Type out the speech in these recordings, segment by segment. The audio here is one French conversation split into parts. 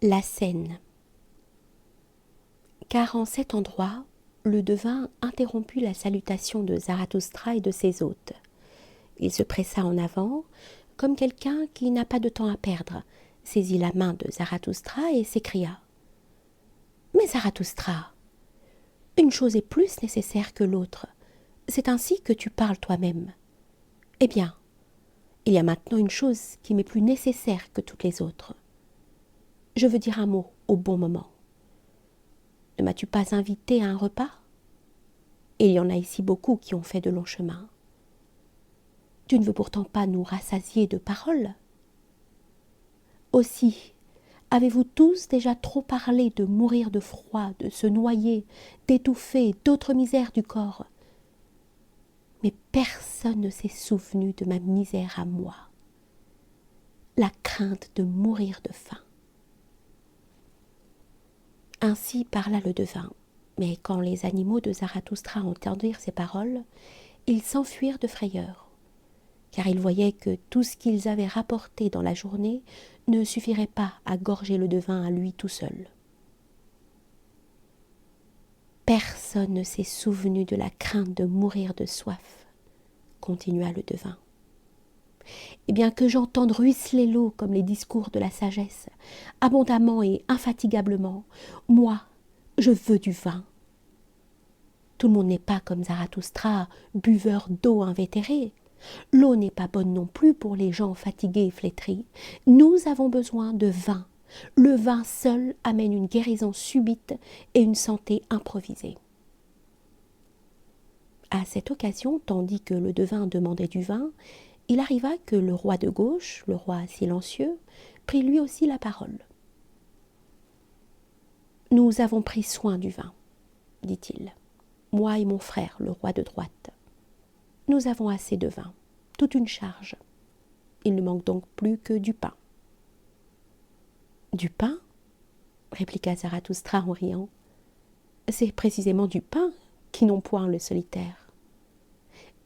La scène. Car en cet endroit, le devin interrompit la salutation de Zarathustra et de ses hôtes. Il se pressa en avant, comme quelqu'un qui n'a pas de temps à perdre, saisit la main de Zarathustra et s'écria « Mais Zarathustra, une chose est plus nécessaire que l'autre. C'est ainsi que tu parles toi-même. Eh bien, il y a maintenant une chose qui m'est plus nécessaire que toutes les autres. Je veux dire un mot au bon moment. Ne m'as-tu pas invité à un repas? Et il y en a ici beaucoup qui ont fait de longs chemins. Tu ne veux pourtant pas nous rassasier de paroles? Aussi, avez-vous tous déjà trop parlé de mourir de froid, de se noyer, d'étouffer, d'autres misères du corps? Mais personne ne s'est souvenu de ma misère à moi, la crainte de mourir de faim. Ainsi parla le devin, mais quand les animaux de Zarathustra entendirent ces paroles, ils s'enfuirent de frayeur, car ils voyaient que tout ce qu'ils avaient rapporté dans la journée ne suffirait pas à gorger le devin à lui tout seul. Personne ne s'est souvenu de la crainte de mourir de soif, continua le devin. Et bien que j'entende ruisseler l'eau comme les discours de la sagesse, abondamment et infatigablement, moi, je veux du vin. Tout le monde n'est pas comme Zarathustra, buveur d'eau invétéré. L'eau n'est pas bonne non plus pour les gens fatigués et flétris. Nous avons besoin de vin. Le vin seul amène une guérison subite et une santé improvisée. À cette occasion, tandis que le devin demandait du vin, il arriva que le roi de gauche, le roi silencieux, prit lui aussi la parole. « Nous avons pris soin du vin, dit-il, moi et mon frère, le roi de droite. Nous avons assez de vin, toute une charge. Il ne manque donc plus que du pain. » « Du pain ?» répliqua Zarathustra en riant. « C'est précisément du pain qui n'ont point le solitaire.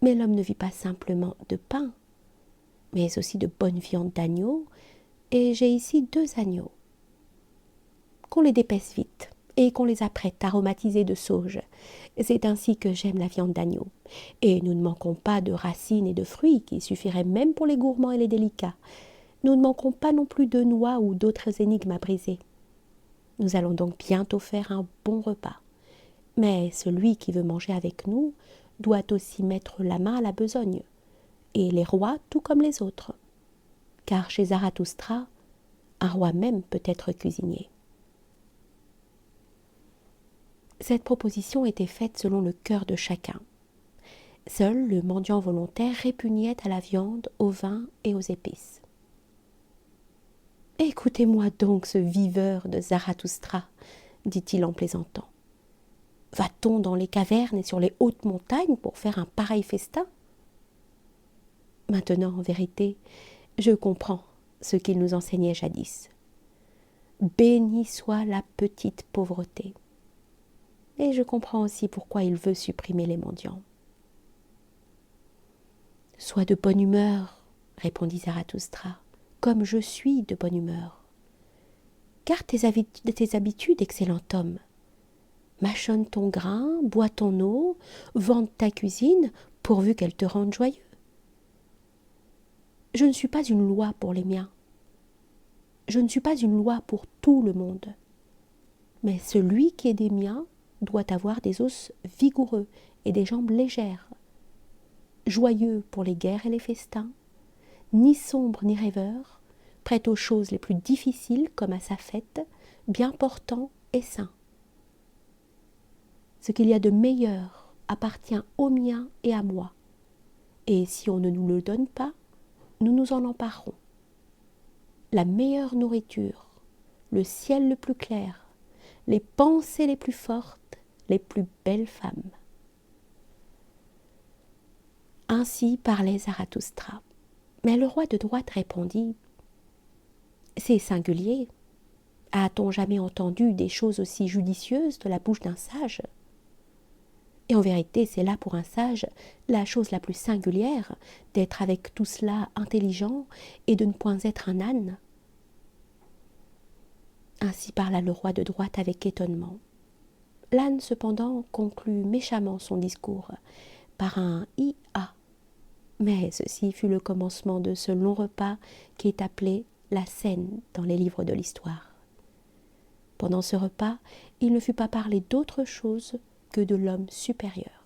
Mais l'homme ne vit pas simplement de pain, mais aussi de bonne viande d'agneau, et j'ai ici 2 agneaux. Qu'on les dépèce vite, et qu'on les apprête aromatisés de sauge. C'est ainsi que j'aime la viande d'agneau. Et nous ne manquons pas de racines et de fruits qui suffiraient même pour les gourmands et les délicats. Nous ne manquons pas non plus de noix ou d'autres énigmes à briser. Nous allons donc bientôt faire un bon repas. Mais celui qui veut manger avec nous doit aussi mettre la main à la besogne, et les rois tout comme les autres. Car chez Zarathustra, un roi même peut être cuisinier. » Cette proposition était faite selon le cœur de chacun. Seul le mendiant volontaire répugnait à la viande, au vin et aux épices. « Écoutez-moi donc ce viveur de Zarathustra, dit-il en plaisantant. Va-t-on dans les cavernes et sur les hautes montagnes pour faire un pareil festin? Maintenant, en vérité, je comprends ce qu'il nous enseignait jadis. Béni soit la petite pauvreté. Et je comprends aussi pourquoi il veut supprimer les mendiants. Sois de bonne humeur, répondit Zarathustra, comme je suis de bonne humeur. Garde tes habitudes, excellent homme. Mâchonne ton grain, bois ton eau, vende ta cuisine, pourvu qu'elle te rende joyeux. Je ne suis pas une loi pour les miens. Je ne suis pas une loi pour tout le monde. Mais celui qui est des miens doit avoir des os vigoureux et des jambes légères, joyeux pour les guerres et les festins, ni sombre ni rêveur, prêt aux choses les plus difficiles comme à sa fête, bien portant et sain. Ce qu'il y a de meilleur appartient aux miens et à moi, et si on ne nous le donne pas, nous nous en emparerons. La meilleure nourriture, le ciel le plus clair, les pensées les plus fortes, les plus belles femmes. Ainsi parlait Zarathustra. Mais le roi de droite répondit « C'est singulier. A-t-on jamais entendu des choses aussi judicieuses de la bouche d'un sage? Et en vérité, c'est là pour un sage la chose la plus singulière d'être avec tout cela intelligent et de ne point être un âne. » Ainsi parla le roi de droite avec étonnement. L'âne, cependant, conclut méchamment son discours par un « hi-ha ». Mais ceci fut le commencement de ce long repas qui est appelé la scène dans les livres de l'histoire. Pendant ce repas, il ne fut pas parlé d'autre chose que de l'homme supérieur.